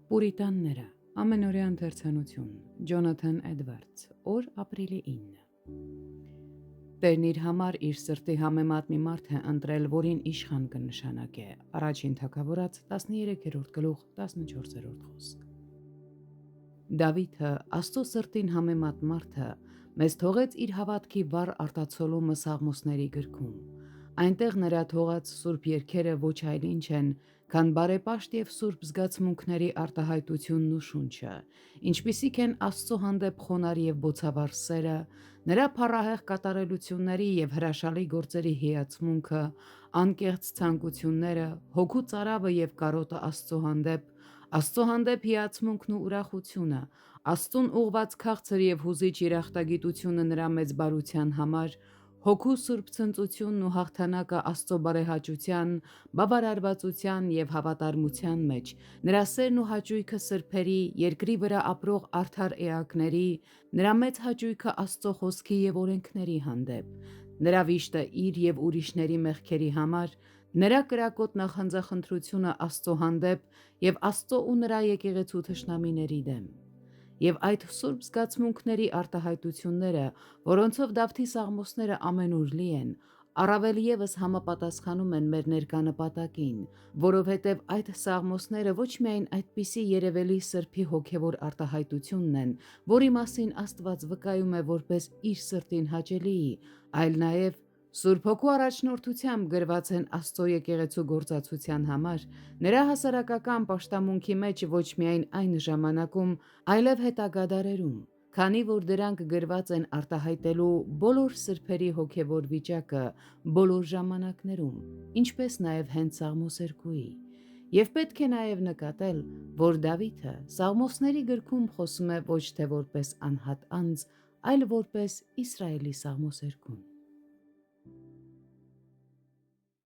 Պուրիտանները, ամենօրյա ընթերցանություն, Ջոնաթան Էդվարդս, օր ապրիլի 9։ Տերն իր համար իր սրտի համեմատ մի մարդ է ընտրել, որին իշխան կնշանակե, առաջին թագավորաց 13-րդ գլուխ 14-րդ խոսք։ Դավիթը, Աստծո սրտին համեմատ մարդը, մեզ թողեց իր հավատքի վառ արտացոլումը Սաղմոսների գրքում։ Այնտեղ նրա թողած սուրբ երգերը ոչ այլ ինչ են, քան բարեպաշտ և սուրբ զգացմունքների արտահայտությունն ու շունչը, ինչպիսիք են Աստծո հանդեպ խոնարհ և բոցավառ սերը, նրա փառահեղ կատարելությունների և հրաշալի գործերի հիացմունքը, անկեղծ ցանկությունները, հոգու ծարավը և կարոտը Աստծո հանդեպ հիացմունքն ու ուրախությունը, Աստծուն ուղղված քաղցր և հուզիչ երախտագիտությունը նրա մեծ բարության համար, հոգու սուրբ ցնծությունն ու հաղթանակը Աստծո բարեհաճության, բավարարվածության և հավատարմության մեջ, նրա սերն ու հաճույքը սրբերի, երկրի վրա ապրող արդար էակների, նրա մեծ հաճույքը Աստծո խոսքի և օրենքների հանդեպ, նրա վիշտը իր և ուրիշների մեղքերի համար, նրա կրակոտ նախանձախնդրությունը Աստծո հանդեպ և Աստծո ու նրա եկեղեցու թշնամիների դեմ։ Եվ այդ սուրբ զգացմունքների արտահայտությունները, որոնցով Դավթի սաղմոսները ամենուր լի են, առավել ևս համապատասխանում են մեր ներկա նպատակին, որովհետև այդ սաղմոսները ոչ միայն այդպիսի երևելի սրբի հոգևոր արտահայտությունն են, որի մասին Աստված վկայում է որպես իր սրտին հաճելիի, այլ նաև Սուրբ Հոգու առաջնորդությամբ գրված են Աստծո եկեղեցու գործածության համար, նրա հասարակական պաշտամունքի մեջ ոչ միայն այն ժամանակում, այլև հետագա դարերում, քանի որ դրանք գրված են արտահայտելու բոլոր սրբերի հոգևոր վիճակը բոլոր ժամանակներում, ինչպես նաև հենց Սաղմոս 2-ի։ Եվ պետք է նաև նկատել, որ Դավիթը Սաղմոսների գրքում խոսում է ոչ թե որպես անհատ անձ, այլ որպես Իսրայելի Սաղմոս 2-ն։